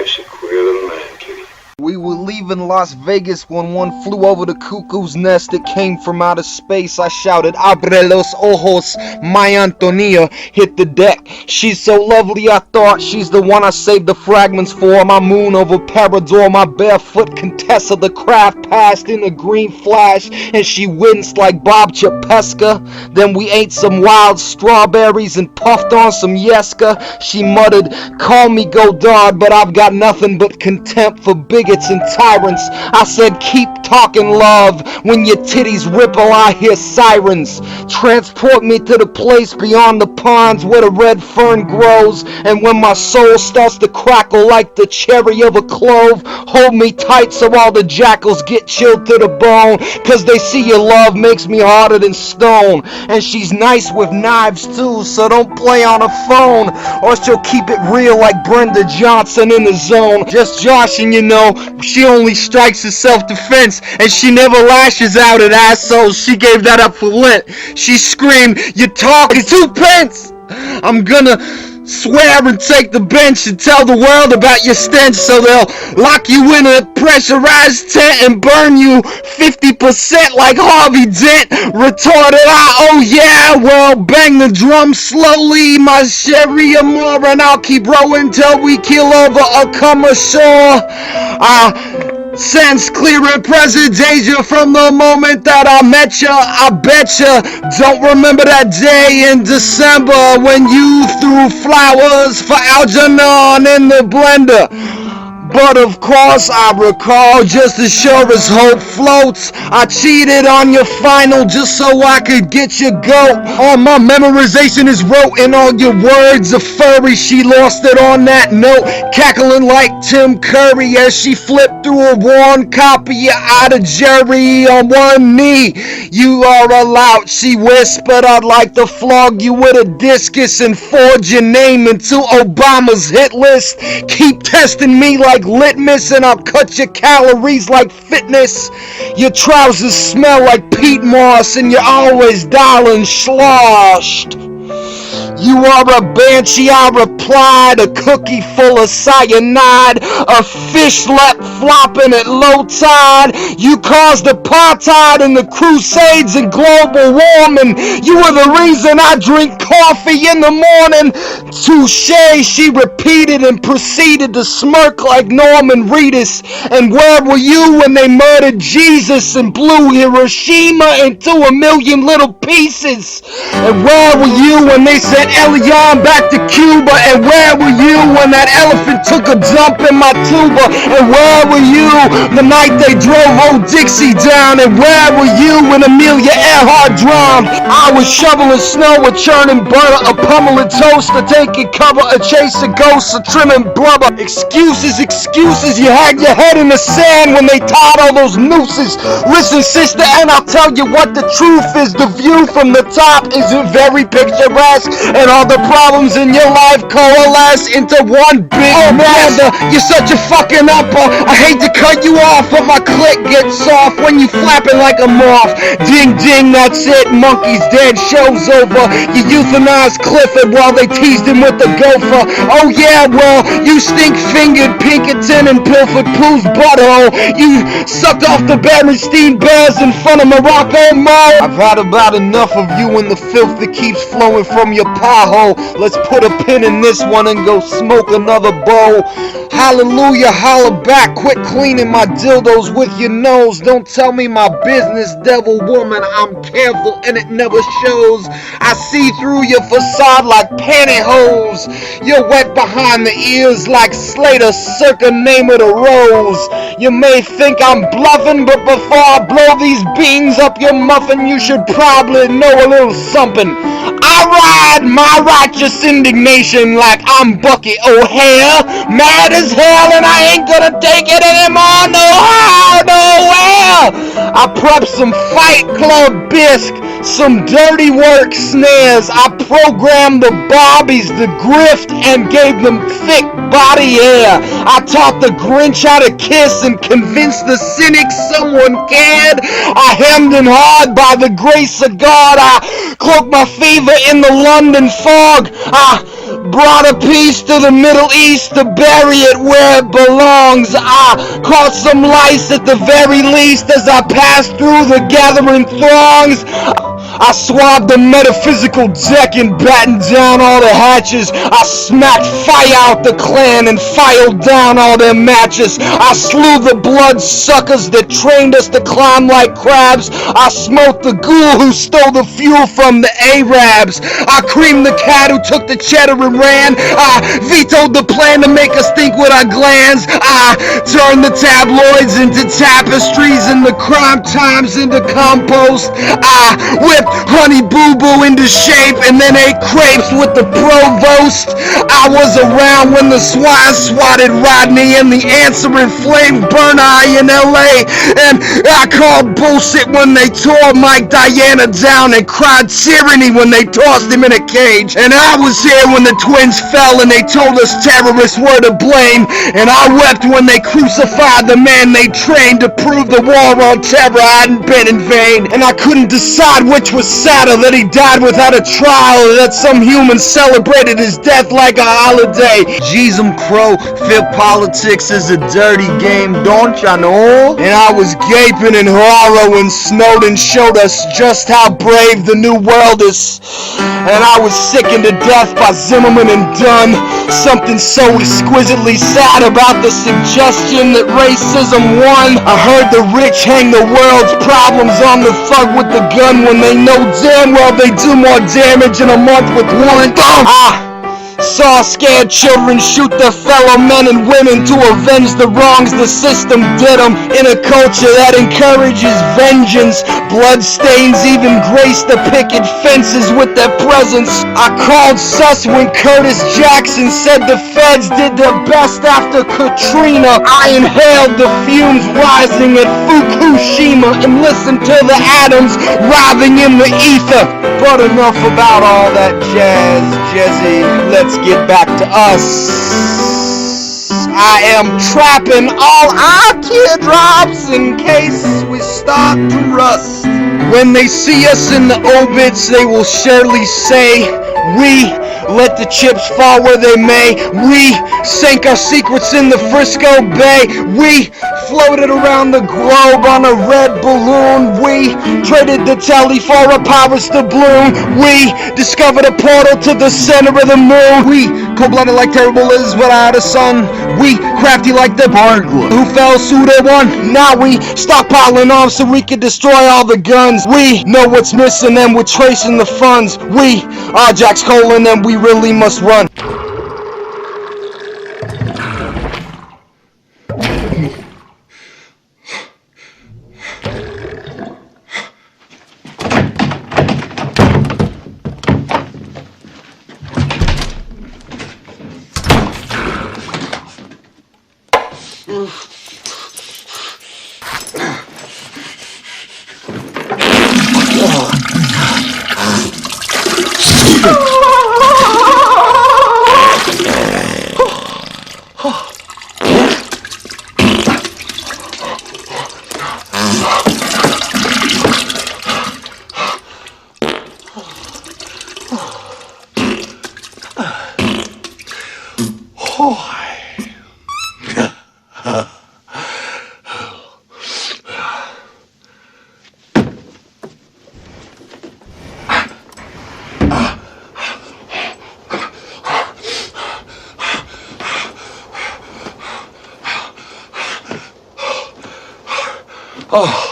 life's a queer little man, kitty. We were leaving Las Vegas when one flew over the cuckoo's nest. It came from outer space. I shouted, abre los ojos, my Ántonia. Hit the deck. She's so lovely, I thought she's the one I saved the fragments for. My moon over parador, my barefoot contessa. The craft passed in a green flash, and she winced like Bob Chipeska. Then we ate some wild strawberries and puffed on some yesca. She muttered, call me Godard, but I've got nothing but contempt for bigots and tyrants. I said, keep talking love. When your titties ripple, I hear sirens. Transport me to the place beyond the ponds where the red fern grows. And when my soul starts to crackle like the cherry of a clove, hold me tight so all the jackals get chilled to the bone. Cause they see your love makes me harder than stone. And she's nice with knives too, so don't play on her phone, or she'll keep it real like Brenda Johnson in the zone. Just joshing, you know. She only strikes in self-defense, and she never lashes out at assholes. She gave that up for Lent. She screamed, your talk is 2 pence. I'm gonna swear and take the bench and tell the world about your stench, so they'll lock you in a pressurized tent and burn you 50% like Harvey Dent. Retorted I, oh yeah, well bang the drum slowly, my sherry amore, and I'll keep rowing till we keel over or come ashore. Sense clear and present danger from the moment that I met ya. I betcha don't remember that day in December when you threw flowers for Algernon in the blender. But of course I recall, just as sure as hope floats, I cheated on your final just so I could get your goat. All my memorization is wrote in all your words of furry. She lost it on that note, cackling like Tim Curry as she flipped through a worn copy out of Jerry on one knee. You are a lout, she whispered, I'd like to flog you with a discus and forge your name into Obama's hit list. Keep testing me like litmus and I'll cut your calories like fitness. Your trousers smell like peat moss and you're always darling sloshed. You are a banshee, I replied, a cookie full of cyanide, a fish left flopping at low tide. You caused apartheid and the crusades and global warming. You were the reason I drink coffee in the morning. Touché, she repeated and proceeded to smirk like Norman Reedus. And where were you when they murdered Jesus and blew Hiroshima into a million little pieces? And where were you when they sent Elion back to Cuba? And where were you when that elephant took a dump in my tuba? And where were you the night they drove old Dixie down? And where were you when Amelia Earhart drowned? I was shoveling snow, a churning butter, a pummeling toast, a taking cover, a chasing ghosts, a trimming blubber. Excuses, excuses, you had your head in the sand when they tied all those nooses. Listen, sister, and I'll tell you what the truth is. The view from the top isn't very picturesque, and all the problems in your life coalesce into one big mess. You're such a fucking upper. I hate to cut you off, but my click gets soft when you flapping like a moth. Ding ding, that's it. Monkey's dead, show's over. You euthanized Clifford while they teased him with the gopher. Oh yeah, well, you stink-fingered Pinkerton and pilfered Pooh's butthole. You sucked off the Berenstein Bears in front of Morocco Mall. I've had about enough of you and the filth that keeps flowing from your pie hole. Let's put a pin in this one and go smoke another bowl. Hallelujah, holla back. Quit cleaning my dildos with your nose. Don't tell me my business, devil woman. I'm careful and it never shows. I see through your facade like pantyhose. You're wet behind the ears like Slater, circa name of the rose. You may think I'm bluffing, but before I blow these beans up your muffin, you should probably know a little something. I ride my righteous indignation like I'm Bucky O'Hare, mad as hell, and I ain't gonna take it anymore, no how, nowhere. I prepped some Fight Club bisque, some dirty work snares. I programmed the Barbies to grift and gave them thick body hair. I taught the Grinch how to kiss and convinced the cynics someone cared. I hemmed and hawed by the grace of God. I cloaked my fever in the London fog. I brought a piece to the Middle East to bury it where it belongs. I caught some lice at the very least as I passed through the gathering throngs. I swabbed the metaphysical deck and battened down all the hatches. I smacked fire out the clan and filed down all their matches. I slew the blood suckers that trained us to climb like crabs. I smote the ghoul who stole the fuel from the Arabs. I creamed the cat who took the cheddar and ran. I vetoed the plan to make us think with our glands. I turned the tabloids into tapestries and the crime times into compost. I whipped Honey Boo Boo into shape and then ate crepes with the provost. I was around when the swine swatted Rodney and the answering flame burn eye in LA. And I called bullshit when they tore Mike Diana down and cried tyranny when they tossed him in a cage. And I was here when the twins fell and they told us terrorists were to blame. And I wept when they crucified the man they trained to prove the war on terror hadn't been in vain. And I couldn't decide which was sadder, that he died without a trial or that some humans celebrated his death like a holiday. Jeez, crow, feel politics is a dirty game, don't ya know? And I was gaping in horror when Snowden showed us just how brave the new world is. And I was sickened to death by Zimmerman and Dunn. Something so exquisitely sad about the suggestion that racism won. I heard the rich hang the world's problems on the thug with the gun when they know damn well they do more damage in a month with one thumb. Saw scared children shoot their fellow men and women to avenge the wrongs the system did them. In a culture that encourages vengeance, bloodstains even grace the picket fences with their presence. I called sus when Curtis Jackson said the feds did their best after Katrina. I inhaled the fumes rising at Fukushima and listened to the atoms writhing in the ether. But enough about all that jazz, Jesse. Let's get back to us. I am trapping all our teardrops in case we start to rust. When they see us in the obits, they will surely say, we let the chips fall where they may. We sank our secrets in the Frisco Bay. We floated around the globe on a red balloon. We traded the telly for our powers to bloom. We discovered a portal to the center of the moon. We cold-blooded like terrible is without a sun. We crafty like the burglar who fell who they won. Now we stockpiling arms so we can destroy all the guns. We know what's missing and we're tracing the funds. We are Jack's colon and we really must run. Oh.